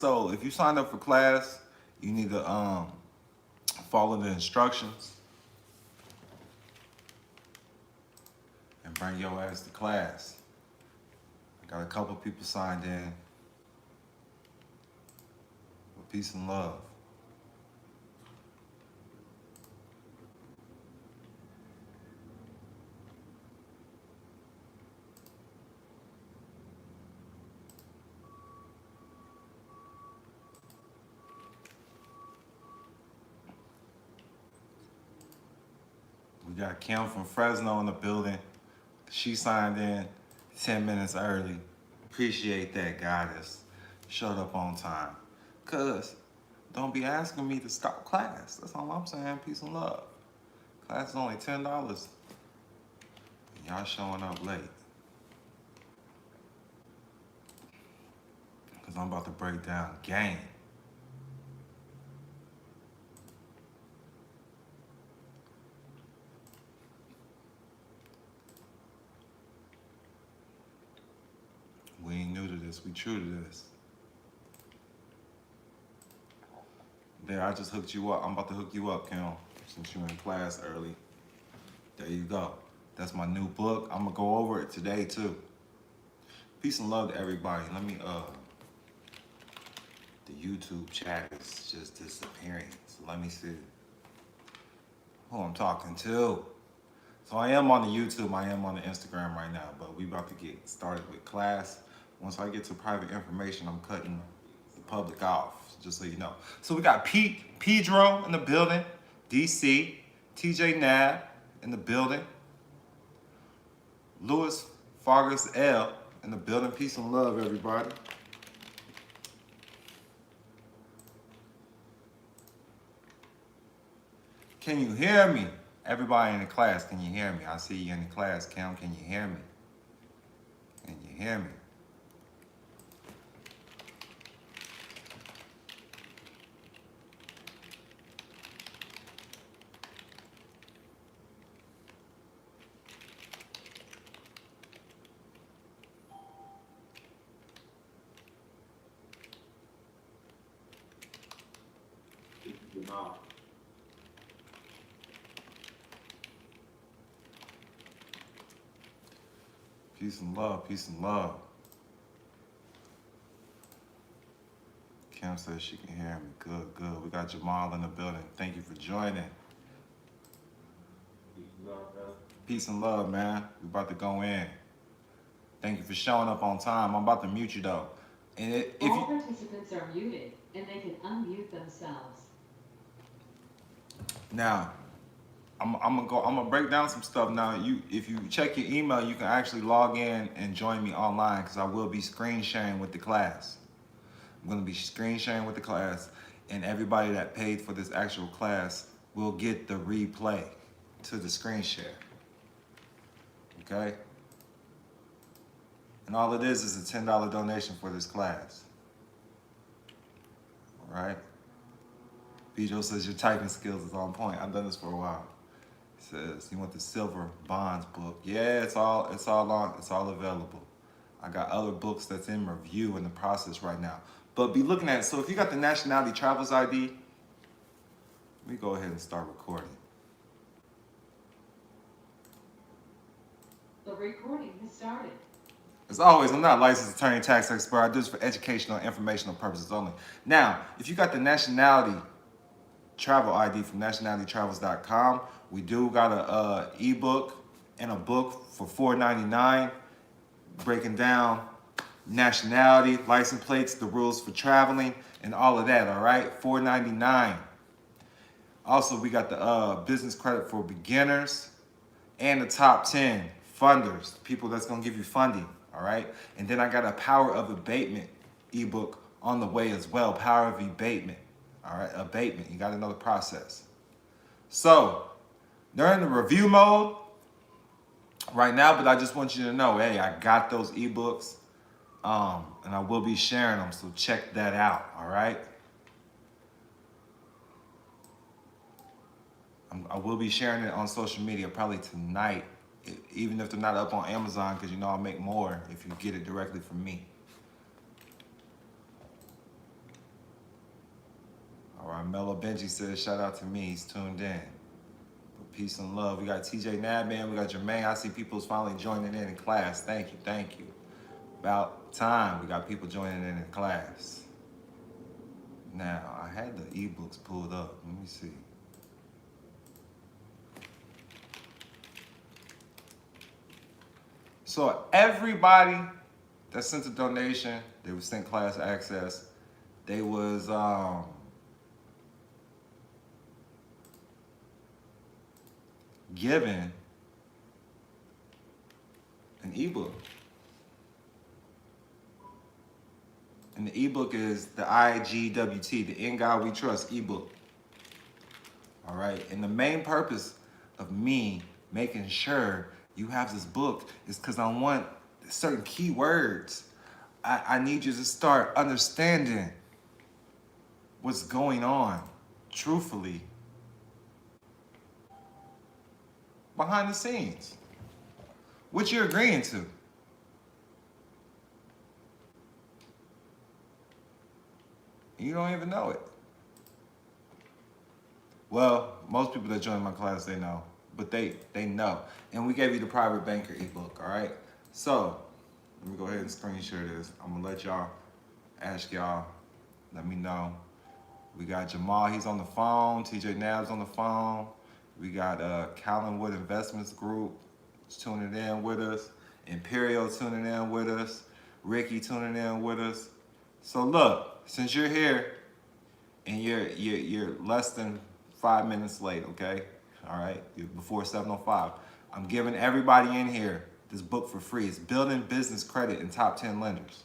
So if you signed up for class, you need to follow the instructions and bring your ass to class. I got a couple people signed in with peace and love. We got Kim from Fresno in the building. She signed in 10 minutes early. Appreciate that, goddess. Showed up on time. Cause don't be asking me to stop class. That's all I'm saying. Peace and love. Class is only $10. Y'all showing up late. Cause I'm about to break down game. We ain't new to this, we true to this. There, I just hooked you up. I'm about to hook you up, Kim, since you're in class early. There you go. That's my new book. I'm gonna go over it today too. Peace and love to everybody. Let me, the YouTube chat is just disappearing. So let me see who I'm talking to. So I am on the YouTube, I am on the Instagram right now, but we about to get started with class. Once I get to private information, I'm cutting the public off, just so you know. So we got Pedro in the building, DC, TJ Nab in the building, Louis Fargas L in the building. Peace and love, everybody. Can you hear me? Everybody in the class, can you hear me? I see you in the class, Kim. Can you hear me? Can you hear me? No. Peace and love, peace and love. Kim says she can hear me. Good, good. We got Jamal in the building. Thank you for joining. Peace and love, man. We about to go in. Thank you for showing up on time. I'm about to mute you though. And all participants are muted and they can unmute themselves. Now, I'm gonna break down some stuff now. If you check your email, you can actually log in and join me online because I will be screen sharing with the class. I'm gonna be screen sharing with the class, and everybody that paid for this actual class will get the replay to the screen share. Okay? And all it is a $10 donation for this class. All right? Pedro says your typing skills is on point. I've done this for a while. He says you want the Silver Bonds book. Yeah, it's all available. I got other books that's in review in the process right now. But be looking at it. So if you got the Nationality Travels ID, let me go ahead and start recording. The recording has started. As always, I'm not a licensed attorney, tax expert. I do this for educational and informational purposes only. Now, if you got the Nationality Travel ID from NATIONALITYTravels.com, we do got a ebook and a book for $4.99, breaking down nationality, license plates, the rules for traveling, and all of that. All right, $4.99. Also, we got the business credit for beginners and the top 10 funders, people that's gonna give you funding. All right, and then I got a Power of Abatement ebook on the way as well. Power of Abatement. All right, abatement. You got to know the process. So they're in the review mode right now, but I just want you to know, hey, I got those ebooks, and I will be sharing them. So check that out. All right. I will be sharing it on social media probably tonight, even if they're not up on Amazon, because you know I'll make more if you get it directly from me. All right, Mello Benji says, shout out to me. He's tuned in. But peace and love. We got TJ Nabman. We got Jermaine. I see people's finally joining in class. Thank you. Thank you. About time we got people joining in class. Now, I had the ebooks pulled up. Let me see. So everybody that sent a donation, they was sent class access. They was given an ebook. And the ebook is the IGWT, the In God We Trust ebook. All right. And the main purpose of me making sure you have this book is because I want certain keywords. I need you to start understanding what's going on, truthfully, behind the scenes, what you're agreeing to. You don't even know it. Well, most people that join my class, they know, but they know. And we gave you the private banker ebook, all right? So, let me go ahead and screen share this. I'm gonna let y'all, ask y'all, let me know. We got Jamal, he's on the phone. TJ Nab's on the phone. We got Callenwood Investments Group tuning in with us. Imperial tuning in with us. Ricky tuning in with us. So look, since you're here and you're less than 5 minutes late, okay? All right, before 7:05. I'm giving everybody in here this book for free. It's Building Business Credit in Top 10 Lenders.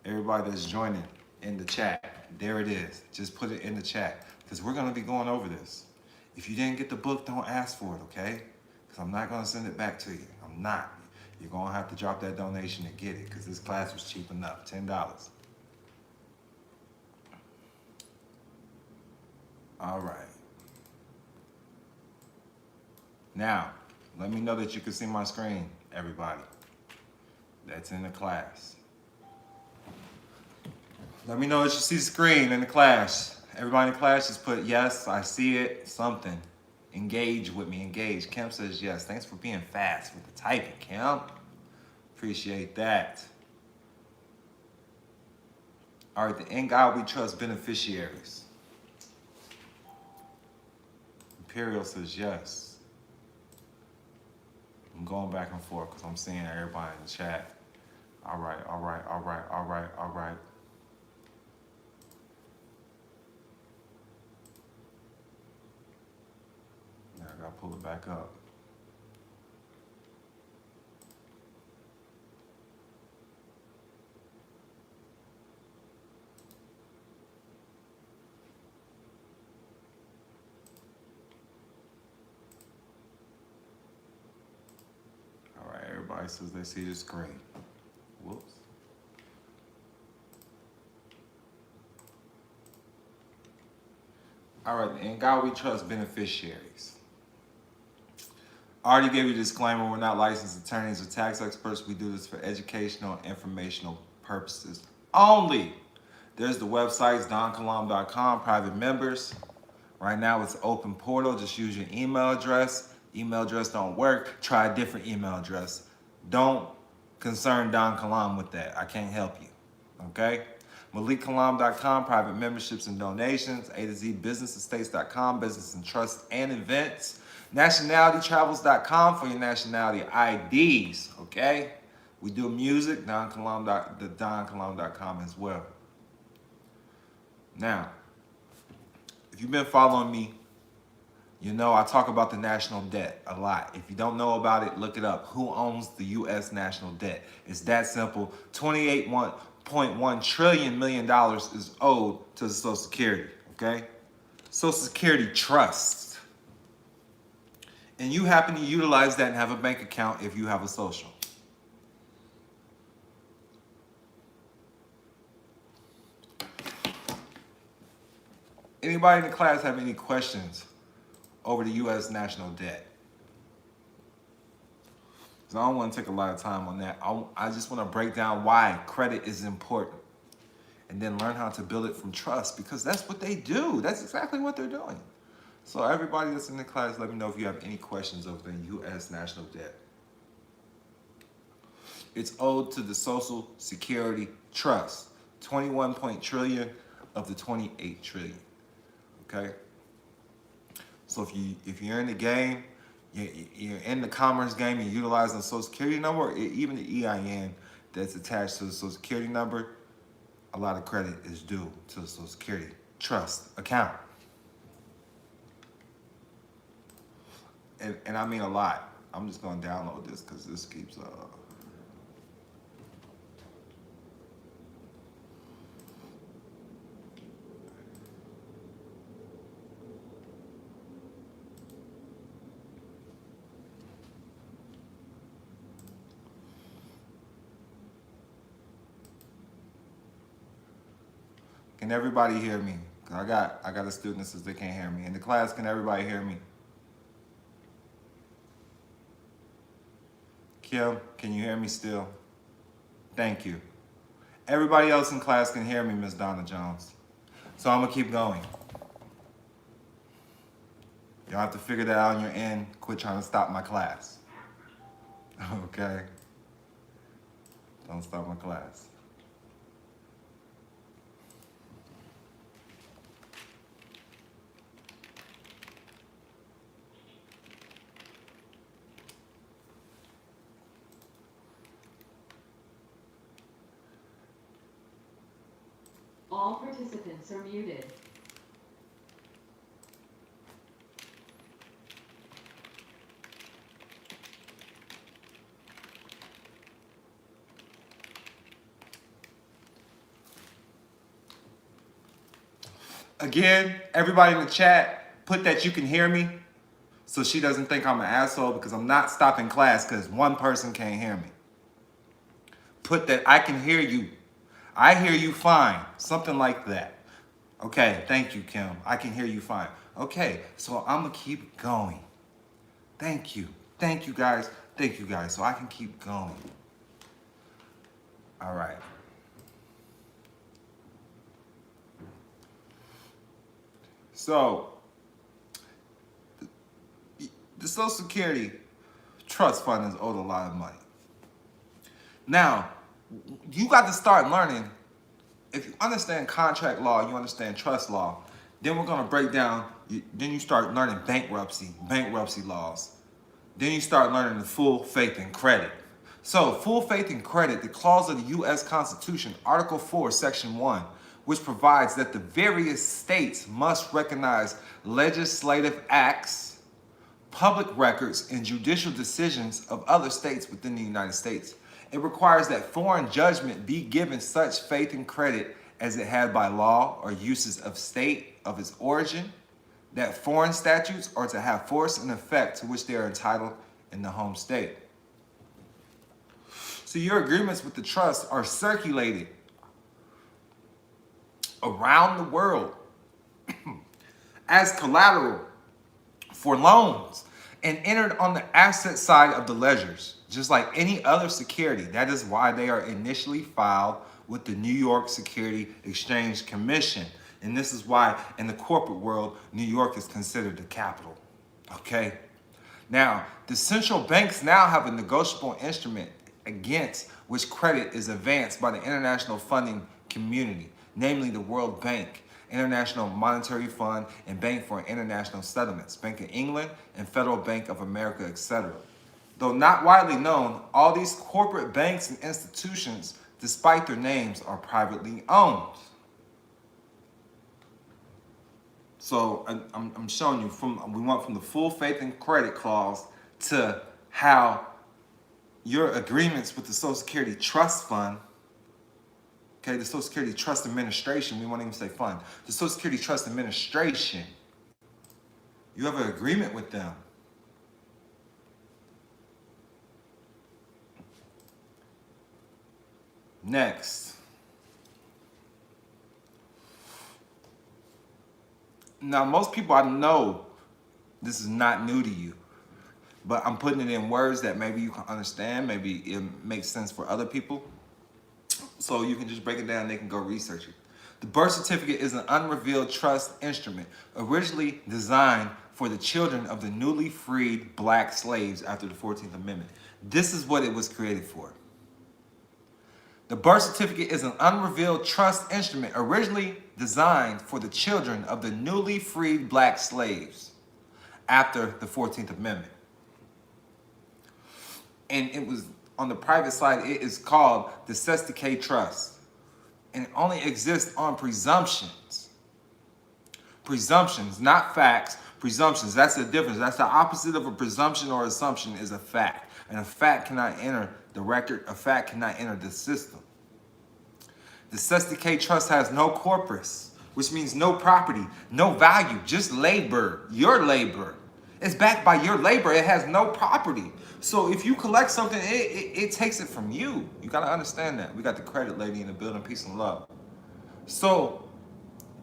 Everybody that's joining in the chat, there it is. Just put it in the chat because we're gonna be going over this. If you didn't get the book, don't ask for it, okay? Because I'm not gonna send it back to you. I'm not. You're gonna have to drop that donation to get it because this class was cheap enough, $10. All right. Now, let me know that you can see my screen, everybody that's in the class. Let me know that you see the screen in the class. Everybody in the class just put, yes, I see it, something. Engage with me, engage. Kim says yes. Thanks for being fast with the typing, Kim. Appreciate that. All right, the In God We Trust beneficiaries. Imperial says yes. I'm going back and forth because I'm seeing everybody in the chat. All right, all right, all right, all right, all right. Now I gotta pull it back up. All right, everybody says they see the screen. Whoops. All right, In God We Trust beneficiaries. I already gave you a disclaimer. We're not licensed attorneys or tax experts. We do this for educational and informational purposes only. There's the websites, DONKILAM.com, private members. Right now it's open portal. Just use your email address. Email address don't work. Try a different email address. Don't concern Don Kilam with that. I can't help you. Okay? MalikKalam.com, private memberships and donations. A to Z businessestates.com, business and trust and events. NATIONALITYtravels.com for your nationality IDs. Okay? We do music, DonKilam.com as well. Now, if you've been following me, you know I talk about the national debt a lot. If you don't know about it, look it up. Who owns the U.S. national debt? It's that simple. $28.1 trillion is owed to the Social Security, okay? Social Security Trust. And you happen to utilize that and have a bank account if you have a social. Anybody in the class have any questions over the U.S. national debt? Because I don't want to take a lot of time on that. I just want to break down why credit is important. and then learn how to build it from trust, because that's what they do. That's exactly what they're doing. So everybody that's in the class, let me know if you have any questions over the U.S. national debt. It's owed to the Social Security Trust, 21 trillion of the 28 trillion. Okay. So if you're in the game, you're in the commerce game, you're utilizing the Social Security number, or even the EIN that's attached to the Social Security number, a lot of credit is due to the Social Security Trust account. And I mean a lot. I'm just going to download this because this keeps... Can everybody hear me? I got a student that says they can't hear me. In the class, can everybody hear me? Kim, can you hear me still? Thank you. Everybody else in class can hear me, Miss Donna Jones. So I'm gonna keep going. Y'all have to figure that out on your end. Quit trying to stop my class. Okay? Don't stop my class. All participants are muted. Again, everybody in the chat, put that you can hear me so she doesn't think I'm an asshole, because I'm not stopping class because one person can't hear me. Put that I can hear you. I hear you fine. Something like that. Okay, thank you, Kim. I can hear you fine. Okay, so I'm going to keep going. Thank you. Thank you, guys. Thank you, guys. So I can keep going. All right. So, the Social Security Trust Fund is owed a lot of money. Now, you got to start learning. If you understand contract law, you understand trust law, then we're going to break down, then you start learning bankruptcy laws. Then you start learning the full faith and credit. So, full faith and credit, the clause of the U.S. Constitution, Article 4, Section 1, which provides that the various states must recognize legislative acts, public records, and judicial decisions of other states within the United States. It requires that foreign judgment be given such faith and credit as it had by law or uses of state of its origin, that foreign statutes are to have force and effect to which they are entitled in the home state. So your agreements with the trust are circulated around the world as collateral for loans and entered on the asset side of the ledgers, just like any other security. That is why they are initially filed with the New York Security Exchange Commission. And this is why in the corporate world, New York is considered the capital. Okay? Now, the central banks now have a negotiable instrument against which credit is advanced by the international funding community, namely the World Bank, International Monetary Fund, and Bank for International Settlements, Bank of England, and Federal Bank of America, etc. Though not widely known, all these corporate banks and institutions, despite their names, are privately owned. So I'm showing you, we went from the full faith and credit clause to how your agreements with the Social Security Trust Fund, okay, the Social Security Trust Administration, we won't even say fund, the Social Security Trust Administration, you have an agreement with them. Next. Now, most people, I know this is not new to you, but I'm putting it in words that maybe you can understand, maybe it makes sense for other people. So you can just break it down, they can go research it. The birth certificate is an unrevealed trust instrument, originally designed for the children of the newly freed black slaves after the 14th Amendment. This is what it was created for. The birth certificate is an unrevealed trust instrument originally designed for the children of the newly freed black slaves after the 14th Amendment. And it was on the private side, it is called the Cestacate Trust. And it only exists on presumptions. Presumptions, not facts, presumptions. That's the difference. That's the opposite of a presumption or assumption is a fact. And a fact cannot enter the record. A fact cannot enter the system. The Cestacate Trust has no corpus, which means no property, no value, just labor, your labor. It's backed by your labor. It has no property. So if you collect something, it takes it from you. You got to understand that. We got the credit lady in the building, peace and love. So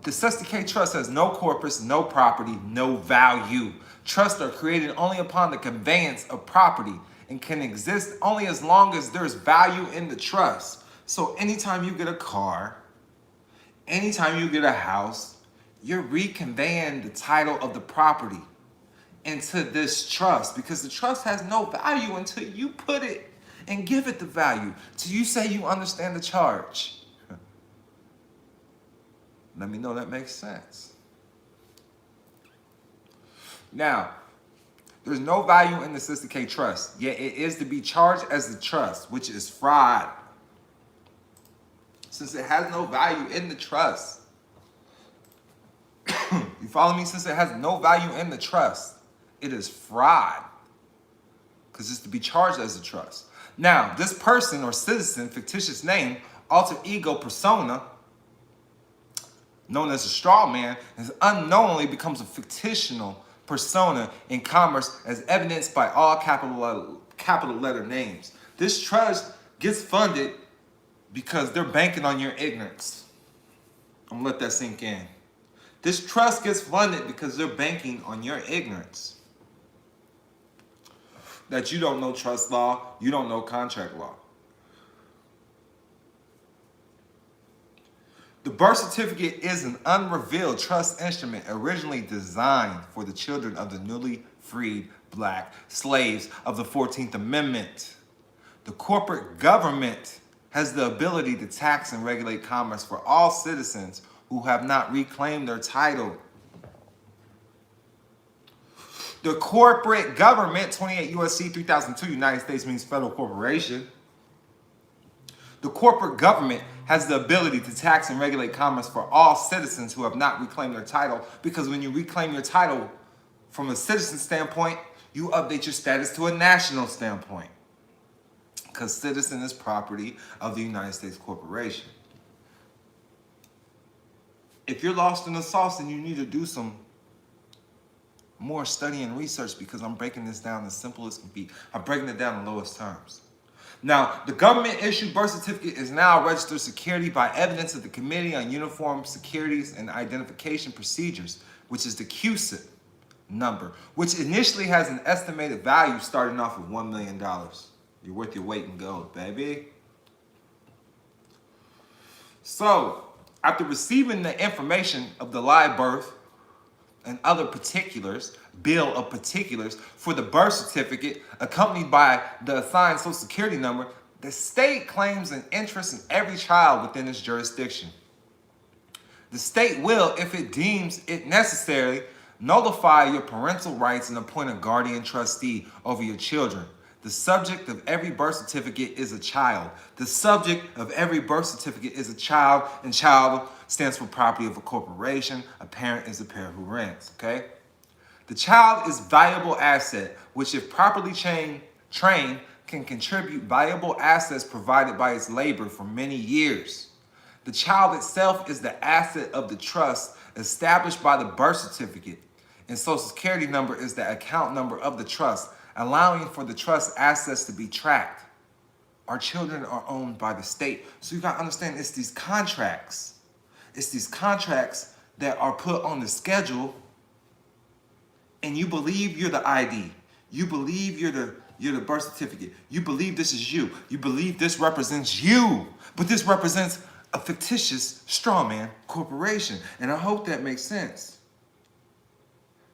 the Cestacate Trust has no corpus, no property, no value. Trusts are created only upon the conveyance of property and can exist only as long as there's value in the trust. So anytime you get a car, anytime you get a house, you're reconveying the title of the property into this trust, because the trust has no value until you put it and give it the value, till you say you understand the charge. Let me know that makes sense. Now, there's no value in the Cestacate Trust, yet it is to be charged as the trust, which is fraud. Since it has no value in the trust. You follow me? Since it has no value in the trust, it is fraud, because it's to be charged as a trust. Now, this person or citizen, fictitious name, alter ego persona, known as a straw man, is unknowingly becomes a fictional persona in commerce, as evidenced by all capital letter names. This trust gets funded because they're banking on your ignorance. I'm gonna let that sink in. This trust gets funded because they're banking on your ignorance. That you don't know trust law, you don't know contract law. The birth certificate is an unrevealed trust instrument originally designed for the children of the newly freed black slaves of the 14th Amendment. The corporate government has the ability to tax and regulate commerce for all citizens who have not reclaimed their title. The corporate government, 28 U.S.C. 3002, United States means federal corporation. The corporate government has the ability to tax and regulate commerce for all citizens who have not reclaimed their title, because when you reclaim your title from a citizen standpoint, you update your status to a national standpoint, because citizen is property of the United States corporation. If you're lost in the sauce, then you need to do some more study and research, because I'm breaking this down as simple as can be. I'm breaking it down in lowest terms. Now, the government-issued birth certificate is now a registered security by evidence of the Committee on Uniform Securities and Identification Procedures, which is the QSIP number, which initially has an estimated value starting off at $1 million. You're worth your weight in gold, baby. So, after receiving the information of the live birth and other particulars, bill of particulars for the birth certificate, accompanied by the assigned social security number, the state claims an interest in every child within its jurisdiction. The state will, if it deems it necessary, nullify your parental rights and appoint a guardian trustee over your children. The subject of every birth certificate is a child. The subject of every birth certificate is a child, and child stands for property of a corporation. A parent is a parent who rents, okay? The child is valuable asset, which if properly trained, can contribute valuable assets provided by its labor for many years. The child itself is the asset of the trust established by the birth certificate, and social security number is the account number of the trust, allowing for the trust assets to be tracked. Our children are owned by the state. So you gotta understand, it's these contracts. It's these contracts that are put on the schedule, and you believe you're the ID. You believe you're You're the birth certificate. You believe this is you. You believe this represents you. But this represents a fictitious strawman corporation. And I hope that makes sense.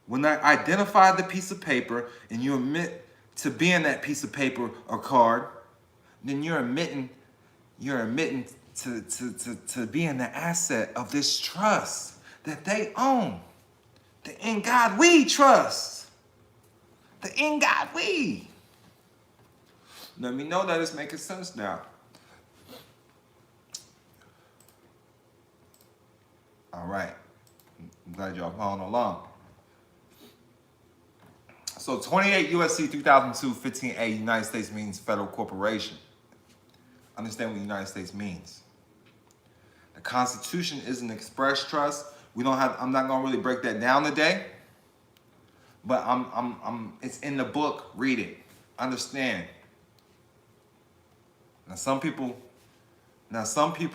When I identify the piece of paper and you admit to being that piece of paper or card, then you're admitting to being the asset of this trust that they own. The in God we trust. The in God we. Let me know that it's making sense now. All right. I'm glad y'all following along. So 28 USC 3002 15A, United States means federal corporation. Understand what the United States means. The Constitution is an express trust. I'm not gonna really break that down today, but it's in the book. Read it. Understand. Now some people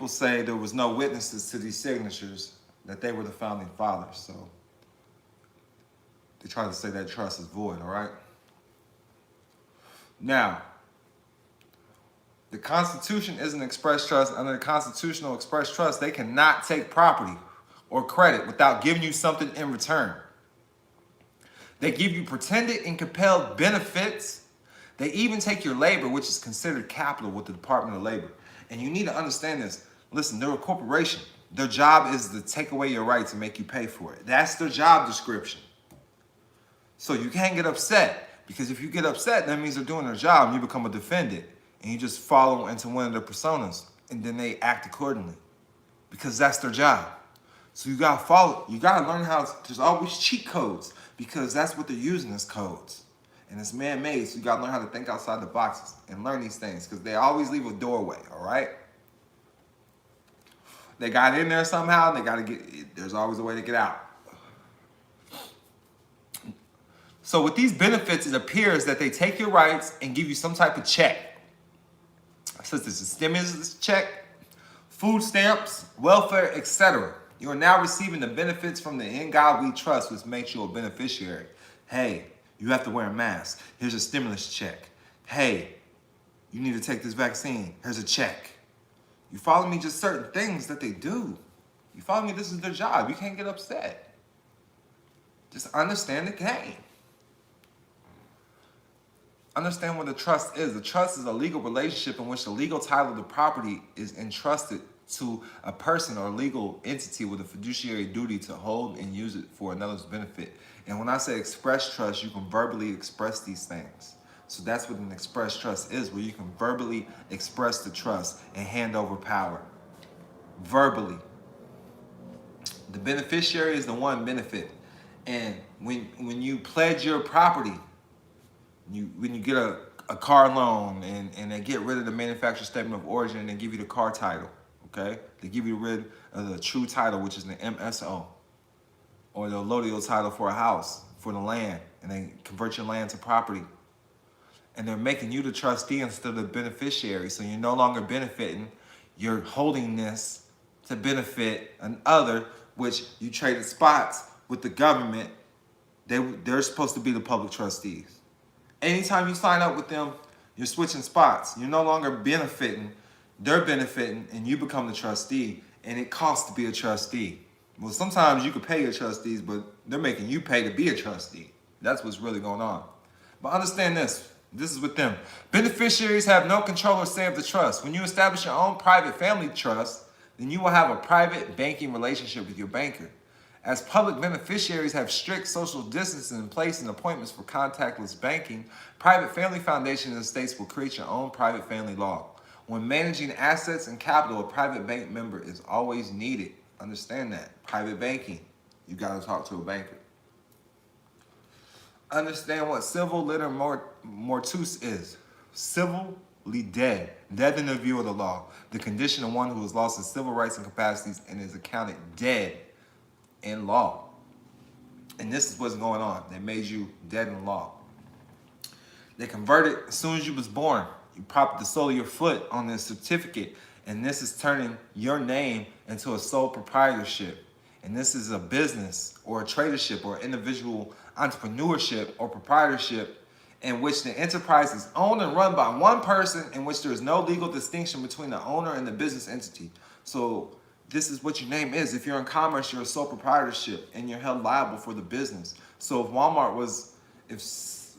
say there was no witnesses to these signatures, that they were the founding fathers. So they try to say that trust is void, all right? Now, the Constitution is an express trust. Under the Constitutional Express Trust, they cannot take property or credit without giving you something in return. They give you pretended and compelled benefits. They even take your labor, which is considered capital with the Department of Labor. And you need to understand this. Listen, they're a corporation. Their job is to take away your rights and make you pay for it. That's their job description. So you can't get upset, because if you get upset, that means they're doing their job and you become a defendant. And you just follow into one of their personas, and then they act accordingly, because that's their job. So you gotta follow. You gotta learn how. There's always cheat codes, because that's what they're using as codes, and it's man-made. So you gotta learn how to think outside the boxes and learn these things, because they always leave a doorway. All right. They got in there somehow. They gotta get. There's always a way to get out. So with these benefits, it appears that they take your rights and give you some type of check. Such as a stimulus check, food stamps, welfare, etc. You are now receiving the benefits from the In God We Trust, which makes you a beneficiary. Hey, you have to wear a mask. Here's a stimulus check. Hey, you need to take this vaccine. Here's a check. You follow me? Just certain things that they do. You follow me? This is their job. You can't get upset. Just understand the game. Understand what a trust is. A trust is a legal relationship in which the legal title of the property is entrusted to a person or legal entity with a fiduciary duty to hold and use it for another's benefit. And when I say express trust, you can verbally express these things. So that's what an express trust is, where you can verbally express the trust and hand over power. Verbally. The beneficiary is the one benefit. And when you pledge your property, when you get a car loan and they get rid of the manufacturer statement of origin and they give you the car title, okay? They give you rid of the true title, which is the MSO, or the allodial title for a house, for the land, and they convert your land to property. And they're making you the trustee instead of the beneficiary, so you're no longer benefiting. You're holding this to benefit another, which you traded spots with the government. They're supposed to be the public trustees. Anytime you sign up with them, you're switching spots. You're no longer benefiting. They're benefiting, and you become the trustee, and it costs to be a trustee. Well, sometimes you could pay your trustees, but they're making you pay to be a trustee. That's what's really going on. But understand this. This is with them. Beneficiaries have no control or say of the trust. When you establish your own private family trust, then you will have a private banking relationship with your banker. As public beneficiaries have strict social distancing in place and appointments for contactless banking, private family foundations and states will create your own private family law. When managing assets and capital, a private bank member is always needed. Understand that. Private banking, you got to talk to a banker. Understand what civil liter mortuus is. Civilly dead. Dead in the view of the law. The condition of one who has lost his civil rights and capacities and is accounted dead in law. And this is what's going on. They made you dead in law. They converted as soon as you was born. You propped the sole of your foot on this certificate, and this is turning your name into a sole proprietorship. And this is a business or a tradership or individual entrepreneurship or proprietorship in which the enterprise is owned and run by one person, in which there is no legal distinction between the owner and the business entity. So this is what your name is. If you're in commerce, you're a sole proprietorship and you're held liable for the business. So if Walmart was, if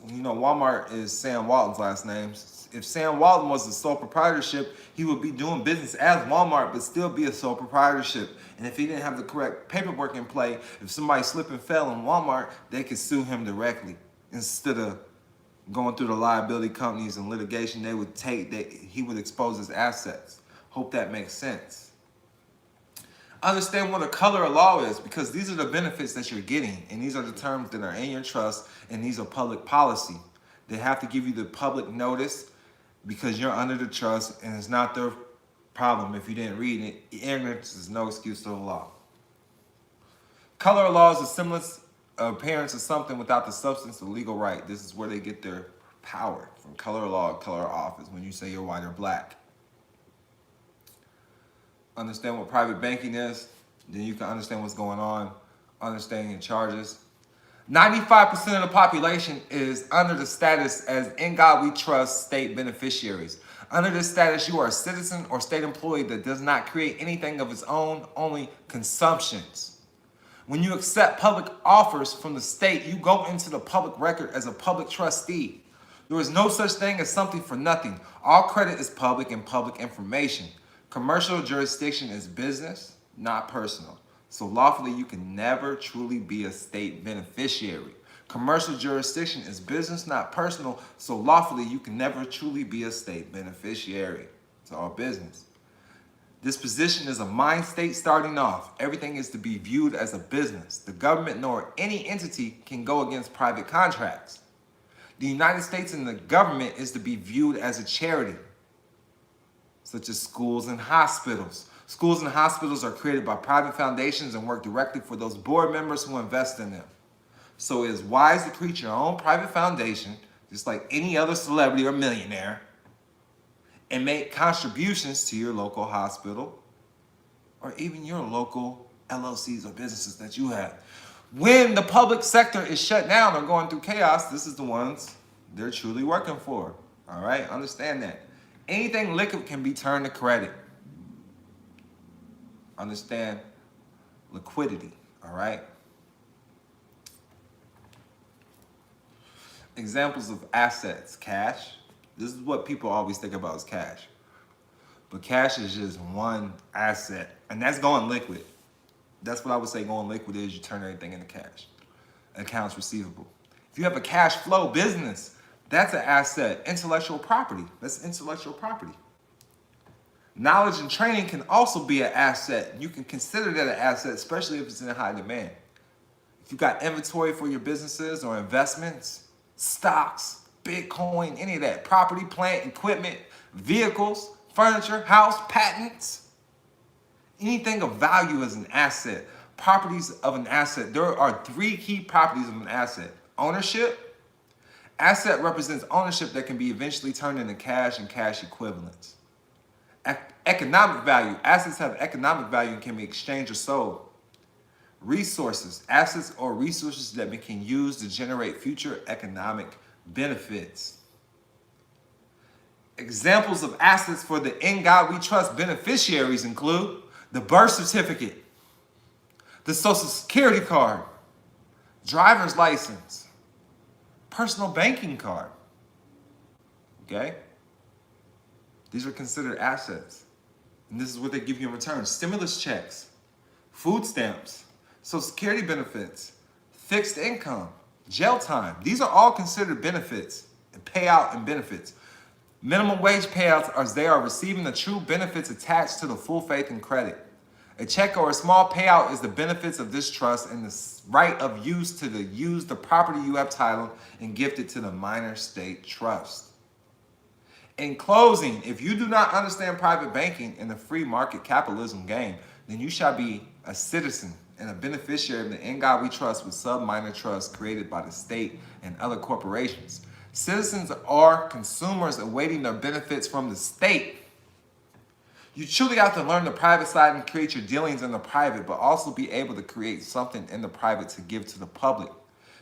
you know, Walmart is Sam Walton's last name. If Sam Walton was a sole proprietorship, he would be doing business as Walmart, but still be a sole proprietorship. And if he didn't have the correct paperwork in play, if somebody slipped and fell in Walmart, they could sue him directly instead of going through the liability companies and litigation. They would he would expose his assets. Hope that makes sense. Understand what a color of law is, because these are the benefits that you're getting, and these are the terms that are in your trust, and these are public policy. They have to give you the public notice because you're under the trust, and it's not their problem if you didn't read it. Ignorance is no excuse to the law. Color of law is a semblance of appearance of something without the substance of legal right. This is where they get their power from. Color of law, color of office, when you say you're white or black. Understand what private banking is, then you can understand what's going on, understanding your charges. 95% of the population is under the status as In God We Trust state beneficiaries. Under this status, you are a citizen or state employee that does not create anything of its own, only consumptions. When you accept public offers from the state, you go into the public record as a public trustee. There is no such thing as something for nothing. All credit is public and public information. Commercial jurisdiction is business, not personal. So lawfully, you can never truly be a state beneficiary. Commercial jurisdiction is business, not personal. So lawfully, you can never truly be a state beneficiary. It's all business. This position is a mind state starting off. Everything is to be viewed as a business. The government nor any entity can go against private contracts. The United States and the government is to be viewed as a charity, such as schools and hospitals. Schools and hospitals are created by private foundations and work directly for those board members who invest in them. So it is wise to create your own private foundation, just like any other celebrity or millionaire, and make contributions to your local hospital or even your local LLCs or businesses that you have. When the public sector is shut down or going through chaos, this is the ones they're truly working for. All right, understand that. Anything liquid can be turned to credit. Understand liquidity, all right? Examples of assets, cash. This is what people always think about as cash. But cash is just one asset, and that's going liquid. That's what I would say going liquid is. You turn everything into cash. Accounts receivable. If you have a cash flow business, that's an asset. Intellectual property, that's intellectual property. Knowledge and training can also be an asset. You can consider that an asset, especially if it's in high demand. If you got inventory for your businesses or investments, stocks, Bitcoin, any of that, property, plant, equipment, vehicles, furniture, house, patents, anything of value is an asset. Properties of an asset. There are three key properties of an asset. Ownership. Asset represents ownership that can be eventually turned into cash and cash equivalents. Economic value. Assets have economic value and can be exchanged or sold. Resources. Assets or resources that we can use to generate future economic benefits. Examples of assets for the In God We Trust beneficiaries include the birth certificate, the social security card, driver's license, personal banking card. Okay? These are considered assets. And this is what they give you in return. Stimulus checks, food stamps, social security benefits, fixed income, jail time. These are all considered benefits and payout and benefits. Minimum wage payouts as they are receiving the true benefits attached to the full faith and credit. A check or a small payout is the benefits of this trust and the right of use to use the property you have titled and gifted to the minor state trust. In closing, if you do not understand private banking and the free market capitalism game, then you shall be a citizen and a beneficiary of the In God We Trust with sub-minor trusts created by the state and other corporations. Citizens are consumers awaiting their benefits from the state. You truly have to learn the private side and create your dealings in the private, but also be able to create something in the private to give to the public.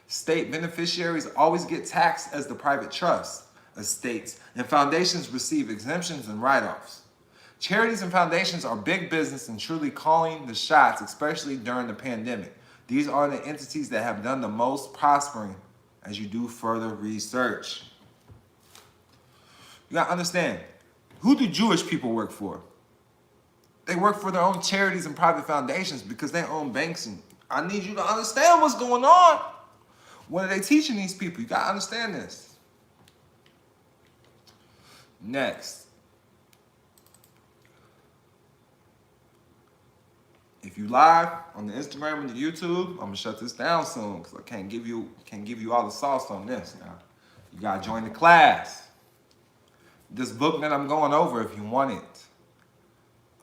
State beneficiaries always get taxed as the private trust. Estates and foundations receive exemptions and write-offs. Charities and foundations are big business and truly calling the shots, especially during the pandemic. These are the entities that have done the most prospering as you do further research. You gotta understand, who do Jewish people work for? They work for their own charities and private foundations because they own banks. And I need you to understand what's going on. What are they teaching these people? You gotta understand this. Next. If you live on the Instagram and the YouTube, I'm gonna shut this down soon because I can't give you all the sauce on this now. You gotta join the class. This book that I'm going over, if you want it,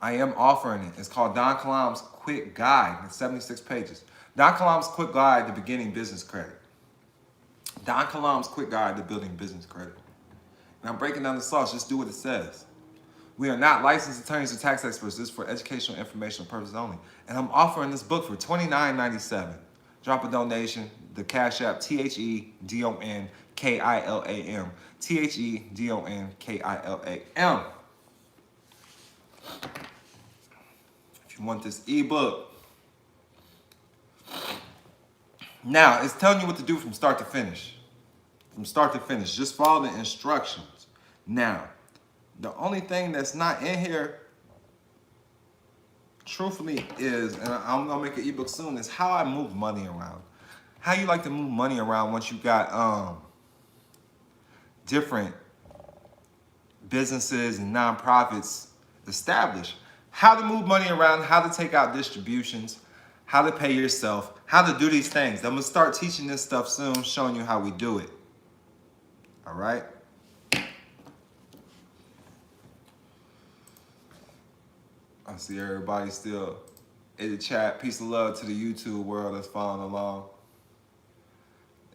I am offering it. It's called DONKILAM's Quick Guide. It's 76 pages. DONKILAM's Quick Guide to Beginning Business Credit. DONKILAM's Quick Guide to Building Business Credit. And I'm breaking down the sauce. Just do what it says. We are not licensed attorneys or tax experts. This is for educational and informational purposes only. And I'm offering this book for $29.97. Drop a donation. The Cash App TheDonKilam. TheDonKilam. If you want this ebook. Now, it's telling you what to do from start to finish. From start to finish. Just follow the instructions. Now, the only thing that's not in here, truthfully, is, and I'm gonna make an ebook soon, is how I move money around. How you like to move money around once you got different businesses and nonprofits established. How to move money around, how to take out distributions, how to pay yourself, how to do these things. I'm gonna start teaching this stuff soon, showing you how we do it. All right? I see everybody still in the chat. Peace and love to the YouTube world that's following along.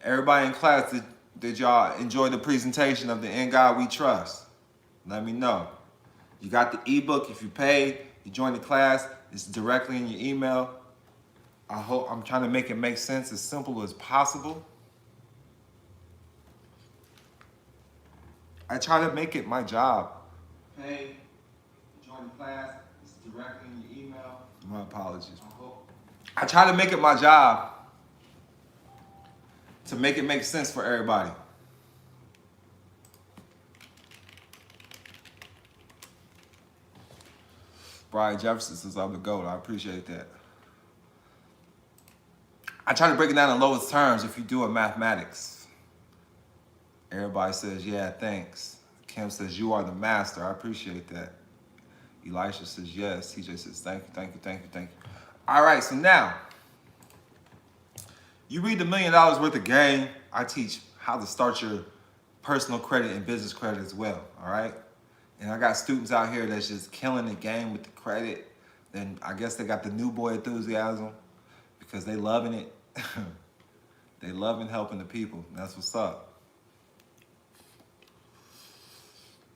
Everybody in class, did y'all enjoy the presentation of the In God We Trust? Let me know. You got the ebook. If you paid, you join the class. It's directly in your email. I'm trying to make it make sense as simple as possible. I try to make it my job. Pay, join the class. It's directly in your email. My apologies. I try to make it my job to make it make sense for everybody. Brian Jefferson says I'm the GOAT. I appreciate that. I try to break it down in lowest terms if you do it mathematics. Everybody says, yeah, thanks. Kim says, you are the master. I appreciate that. Elisha says, yes. TJ says, thank you, thank you, thank you, thank you. All right, so now, you read the $1 Million Worth of Game. I teach how to start your personal credit and business credit as well, all right? And I got students out here that's just killing the game with the credit. Then I guess they got the new boy enthusiasm because they loving it. They loving helping the people. That's what's up.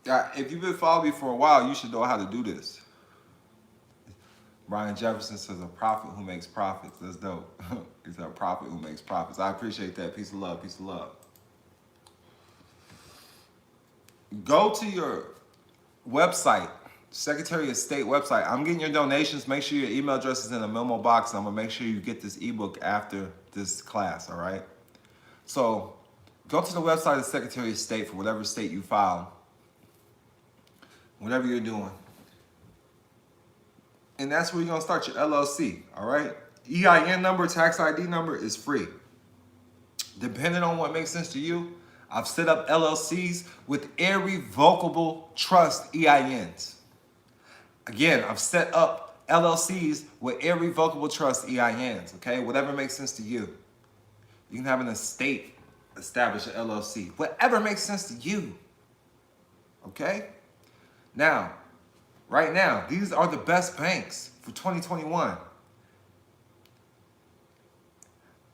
If you've been following me for a while, you should know how to do this. Brian Jefferson says, a prophet who makes profits. That's dope. He's a prophet who makes profits. I appreciate that. Peace of love. Peace of love. Go to your website, Secretary of State website. I'm getting your donations. Make sure your email address is in the memo box. I'm going to make sure you get this ebook after this class, all right? So go to the website of the Secretary of State for whatever state you file, whatever you're doing. And that's where you're going to start your LLC, all right? EIN number, tax ID number is free. Depending on what makes sense to you, I've set up LLCs with irrevocable trust EINs. Again, I've set up LLCs with irrevocable trust EINs, okay? Whatever makes sense to you. You can have an estate establish an LLC. Whatever makes sense to you, okay? Now, right now, these are the best banks for 2021.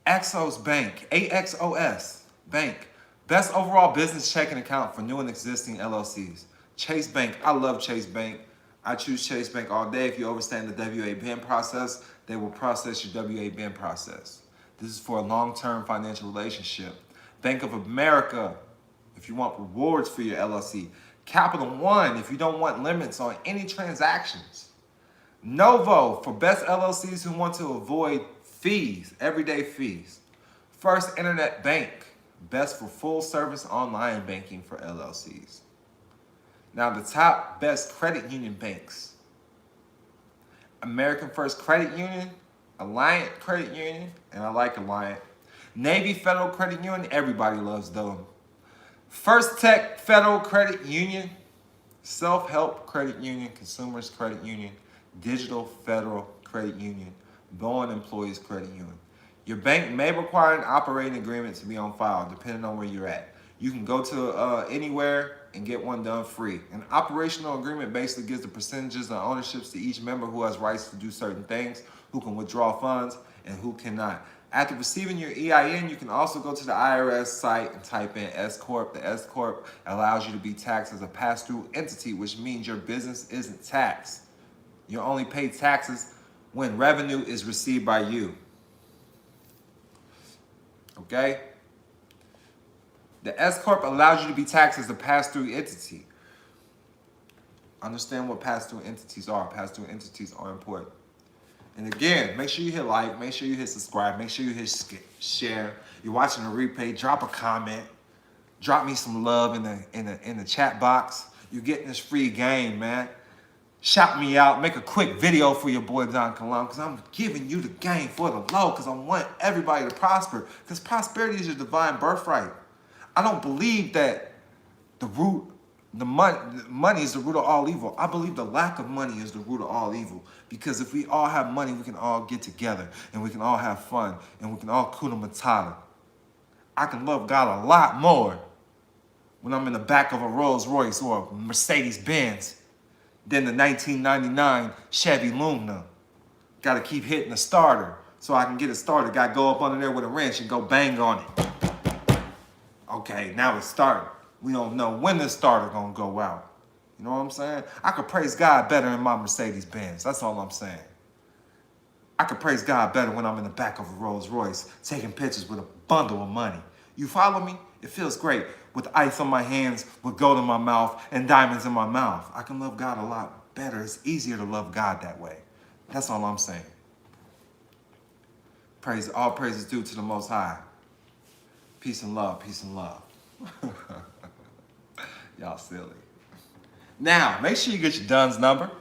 Axos Bank, AXOS Bank. Best overall business checking account for new and existing LLCs. Chase Bank, I love Chase Bank. I choose Chase Bank all day. If you overstand the WA BIN process, they will process your WA BIN process. This is for a long-term financial relationship. Bank of America, if you want rewards for your LLC. Capital One, if you don't want limits on any transactions. Novo, for best LLCs who want to avoid fees, everyday fees. First Internet Bank, best for full-service online banking for LLCs. Now, the top best credit union banks. American First Credit Union, Alliant Credit Union, and I like Alliant. Navy Federal Credit Union, everybody loves them. First Tech Federal Credit Union, Self-Help Credit Union, Consumers Credit Union, Digital Federal Credit Union, Bowen Employees Credit Union. Your bank may require an operating agreement to be on file, depending on where you're at. You can go to anywhere and get one done free. An operational agreement basically gives the percentages and ownerships to each member who has rights to do certain things, who can withdraw funds, and who cannot. After receiving your EIN, you can also go to the IRS site and type in S Corp. The S Corp allows you to be taxed as a pass-through entity, which means your business isn't taxed. You only pay taxes when revenue is received by you. Okay? The S Corp allows you to be taxed as a pass-through entity. Understand what pass-through entities are. Pass-through entities are important. And again, make sure you hit like, make sure you hit subscribe, make sure you hit share. You're watching the replay, drop a comment, drop me some love in the chat box. You're getting this free game, man. Shout me out, make a quick video for your boy DONKILAM, because I'm giving you the game for the low, because I want everybody to prosper, because prosperity is your divine birthright. I don't believe that money is the root of all evil. I believe the lack of money is the root of all evil. Because if we all have money, we can all get together and we can all have fun and we can all kuna matata. I can love God a lot more when I'm in the back of a Rolls Royce or a Mercedes Benz than the 1999 Chevy Lumina. Got to keep hitting the starter so I can get it started. Got to go up under there with a wrench and go bang on it. Okay, now it's starting. We don't know when the starter gonna go out. You know what I'm saying? I could praise God better in my Mercedes Benz. That's all I'm saying. I could praise God better when I'm in the back of a Rolls Royce taking pictures with a bundle of money. You follow me? It feels great with ice on my hands, with gold in my mouth, and diamonds in my mouth. I can love God a lot better. It's easier to love God that way. That's all I'm saying. All praise is due to the Most High. Peace and love, peace and love. Y'all silly. Now, make sure you get your DUNS number,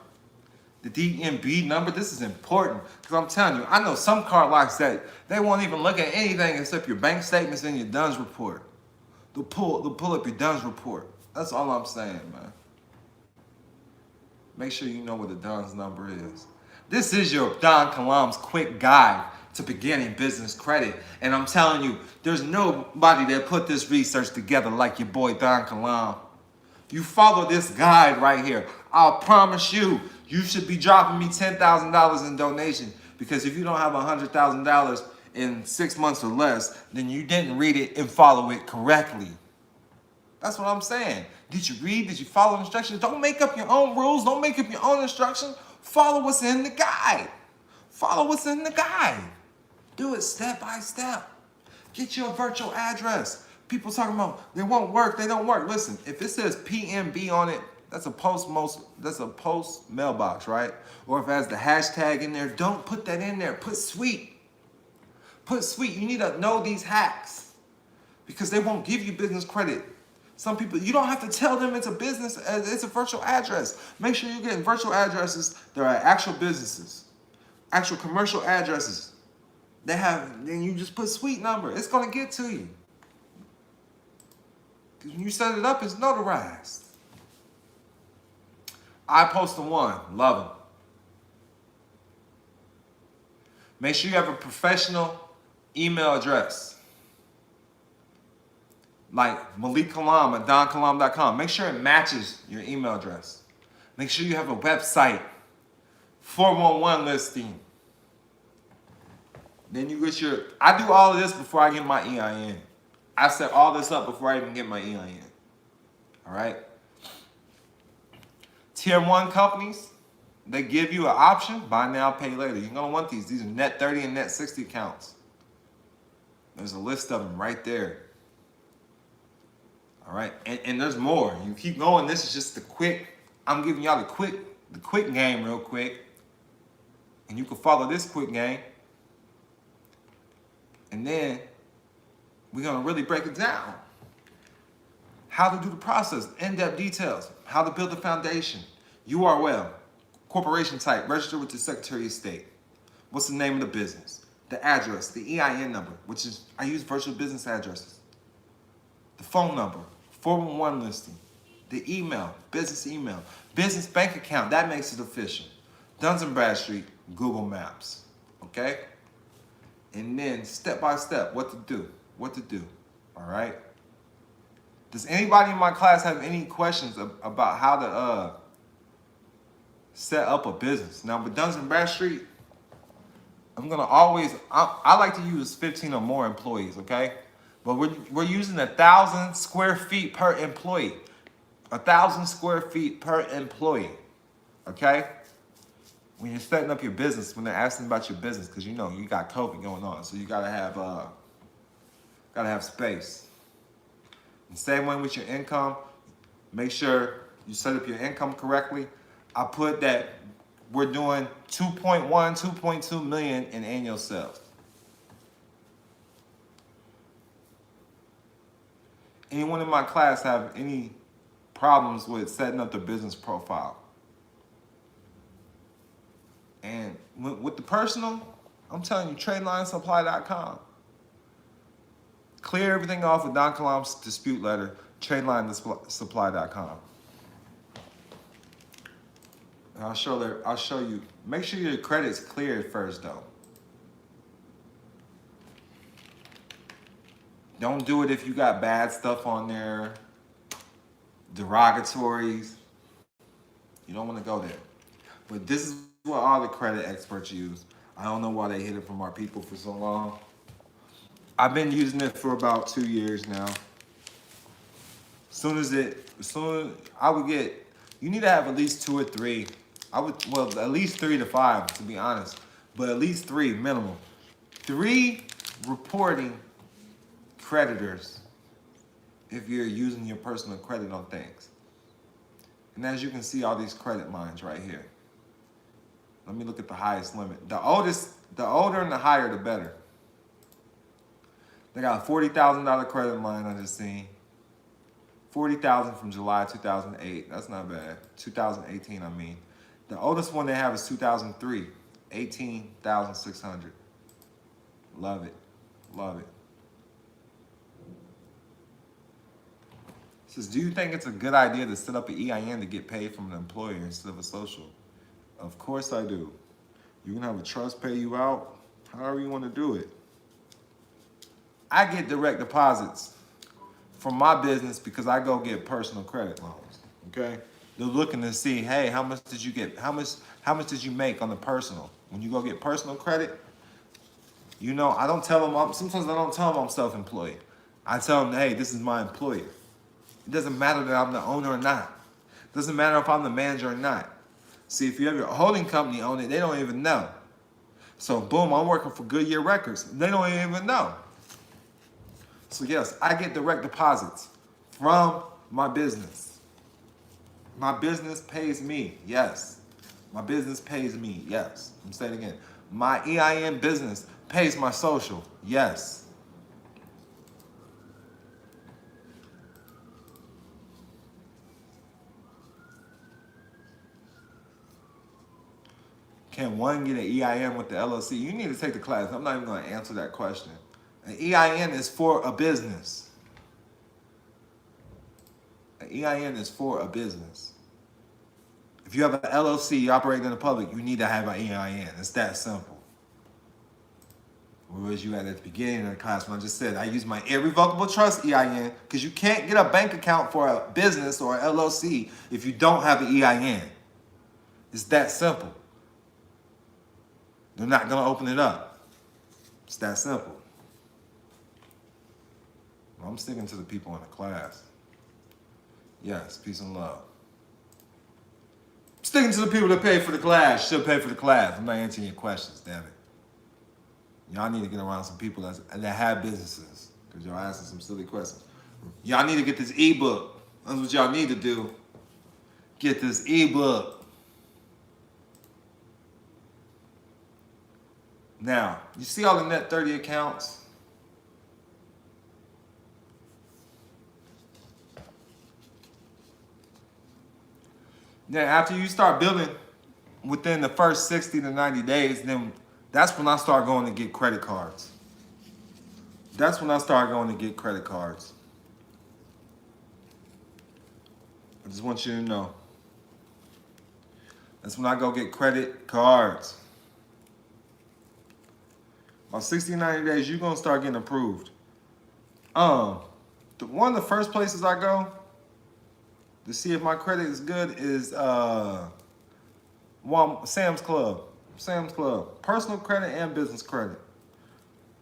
the DMB number. This is important because I'm telling you, I know some card locks that they won't even look at anything except your bank statements and your DUNS report. They'll pull up your DUNS report. That's all I'm saying, man. Make sure you know what the DUNS number is. This is your DONKILAM's quick guide to beginning business credit. And I'm telling you, there's nobody that put this research together like your boy DONKILAM. You follow this guide right here. I'll promise you, you should be dropping me $10,000 in donation, because if you don't have $100,000 in 6 months or less, then you didn't read it and follow it correctly. That's what I'm saying. Did you read? Did you follow instructions? Don't make up your own rules. Don't make up your own instructions. Follow what's in the guide. Follow what's in the guide. Do it step by step. Get you a virtual address. People talking about they won't work, they don't work. Listen, if it says PMB on it, that's a post mailbox, right? Or if it has the hashtag in there, don't put that in there. Put sweet. Put sweet. You need to know these hacks because they won't give you business credit. Some people, you don't have to tell them it's a business, it's a virtual address. Make sure you're getting virtual addresses that are actual businesses, actual commercial addresses. Then you just put sweet number. It's gonna get to you. Because when you set it up, it's notarized. I Post one, love them. Make sure you have a professional email address. Like MalikKalam at DonKilam.com. Make sure it matches your email address. Make sure you have a website, 411 listing. Then you get I do all of this before I get my EIN. I set all this up before I even get my EIN. All right? Tier 1 companies, they give you an option, buy now, pay later. You're going to want these. These are net 30 and net 60 accounts. There's a list of them right there. All right, and there's more. You keep going. This is just the quick. I'm giving y'all the quick game real quick, and you can follow this quick game, and then we're gonna really break it down. How to do the process, in-depth details, how to build the foundation, URL, corporation type, register with the Secretary of State. What's the name of the business? The address, the EIN number, which is, I use virtual business addresses. The phone number, 411 listing. The email, business bank account, that makes it official. Duns and Bradstreet, Google Maps, okay? And then step by step, what to do, all right? Does anybody in my class have any questions about how to set up a business? Now with Duns and Bradstreet, I'm gonna always, I like to use 15 or more employees, okay? But we're using 1,000 square feet per employee. 1,000 square feet per employee, okay? When you're setting up your business, when they're asking about your business, because you know you got COVID going on, so you gotta have space. The same way with your income, make sure you set up your income correctly. I put that we're doing 2.1, 2.2 million in annual sales. Anyone in my class have any problems with setting up their business profile? And with the personal, I'm telling you, TradeLineSupply.com. Clear everything off with DonKilam's dispute letter, TradeLineSupply.com. And I'll show you. Make sure your credit's cleared first, though. Don't do it if you got bad stuff on there, derogatories. You don't want to go there. But this is what all the credit experts use. I don't know why they hid it from our people for so long. I've been using it for about 2 years now. I would get, you need to have at least 2 or 3. Well, at least 3 to 5, to be honest, but at least 3 minimum. 3 reporting creditors if you're using your personal credit on things. And as you can see, all these credit lines right here. Let me look at the highest limit. The older and the higher, the better. They got a $40,000 credit line I just seen. $40,000 from July 2008. That's not bad. 2018, I mean. The oldest one they have is 2003. 18,600. Love it. Love it. It says, do you think it's a good idea to set up an EIN to get paid from an employer instead of a social? Of course I do. You can have a trust pay you out, however you want to do it. I get direct deposits from my business because I go get personal credit loans, okay? They're looking to see, hey, how much did you get? How much did you make on the personal? When you go get personal credit, you know, I don't tell them, sometimes I don't tell them I'm self-employed. I tell them, hey, this is my employer. It doesn't matter that I'm the owner or not. It doesn't matter if I'm the manager or not. See, if you have your holding company on it, they don't even know. So boom, I'm working for Goodyear Records. They don't even know. So yes, I get direct deposits from my business. My business pays me, yes. My business pays me, yes. I'm saying it again. My EIN business pays my social, yes. Can one get an EIN with the LLC? You need to take the class. I'm not even going to answer that question. An EIN is for a business. An EIN is for a business. If you have an LLC, you operate in the public, you need to have an EIN. It's that simple. Where was you at the beginning of the class when I just said I use my irrevocable trust EIN because you can't get a bank account for a business or an LLC if you don't have an EIN. It's that simple. They're not going to open it up. It's that simple. I'm sticking to the people in the class. Yes, peace and love. Sticking to the people that pay for the class. Should pay for the class. I'm not answering your questions, damn it. Y'all need to get around some people that have businesses, because y'all asking some silly questions. Y'all need to get this ebook. That's what y'all need to do. Get this ebook. Now, you see all the net 30 accounts? Then after you start building within the first 60 to 90 days, then that's when I start going to get credit cards. That's when I start going to get credit cards. I just want you to know. That's when I go get credit cards. About 60 to 90 days, you're going to start getting approved. One of the first places I go to see if my credit is good is Sam's Club. Sam's Club. Personal credit and business credit.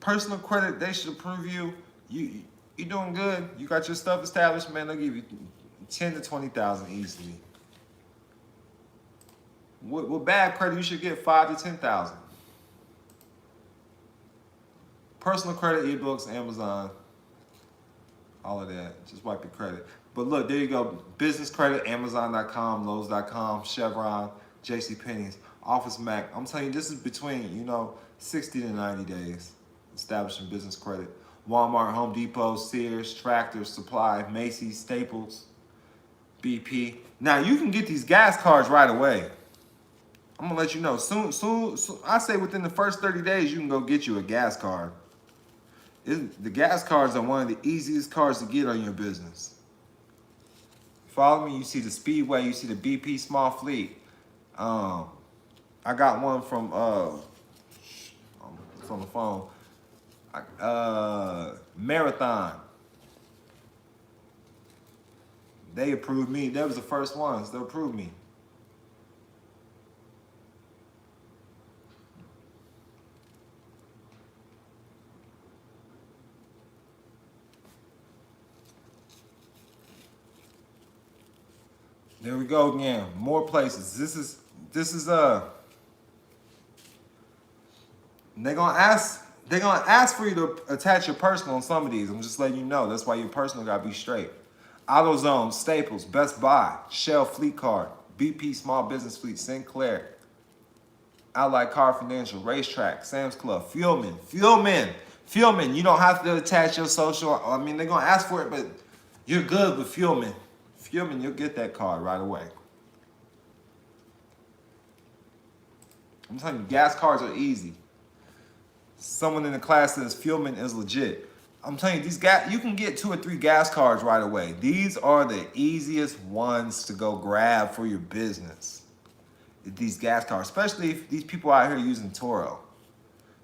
Personal credit, they should approve you. You doing good. You got your stuff established, man. They'll give you 10 to 20,000 easily. With bad credit, you should get 5 to 10,000. Personal credit, ebooks, Amazon, all of that. Just wipe your credit. But look, there you go. Business credit, Amazon.com, Lowe's.com, Chevron, JCPenney's, Office Mac. I'm telling you, this is between, 60 to 90 days. Establishing business credit. Walmart, Home Depot, Sears, Tractor Supply, Macy's, Staples, BP. Now, you can get these gas cards right away. I'm going to let you know. Soon, I say within the first 30 days, you can go get you a gas card. The gas cards are one of the easiest cards to get on your business. Follow me. You see the Speedway. You see the BP Small Fleet. I got one from it's on the phone. Marathon. They approved me. That was the first ones. They approved me. There we go again. More places. This is they're gonna ask for you to attach your personal on some of these. I'm just letting you know. That's why your personal gotta be straight. AutoZone, Staples, Best Buy, Shell Fleet Card, BP Small Business Fleet, Sinclair, Allied Car Financial, Racetrack, Sam's Club, Fuelman. You don't have to attach your social. I mean, they're gonna ask for it, but you're good with Fuelman. Fuelman, you'll get that card right away. I'm telling you, gas cards are easy. Someone in the class says Fuelman is legit. I'm telling you, you can get 2 or 3 gas cards right away. These are the easiest ones to go grab for your business. These gas cards, especially if these people out here using Toro.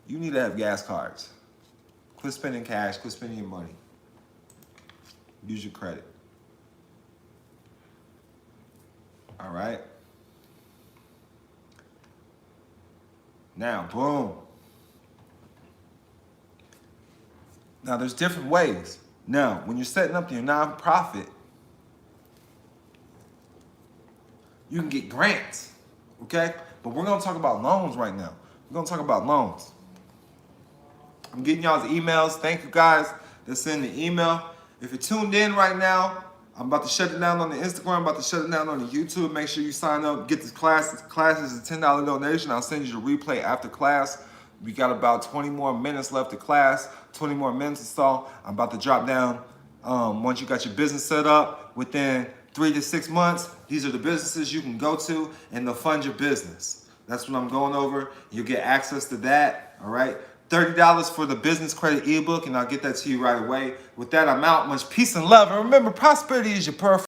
You need to have gas cards. Quit spending cash, quit spending your money. Use your credit. All right. Now, boom. Now, there's different ways. Now, when you're setting up your nonprofit, you can get grants, okay? But we're gonna talk about loans right now. We're gonna talk about loans. I'm getting y'all's emails. Thank you guys that send the email. If you're tuned in right now, I'm about to shut it down on the Instagram. I'm about to shut it down on the YouTube. Make sure you sign up. Get this class. This class is a $10 donation. I'll send you the replay after class. We got about 20 more minutes left of class. 20 more minutes or so. I'm about to drop down. Once you got your business set up, within 3 to 6 months, these are the businesses you can go to and they'll fund your business. That's what I'm going over. You'll get access to that. All right. $30 for the business credit ebook, and I'll get that to you right away. With that, I'm out. Much peace and love. And remember, prosperity is your perfect.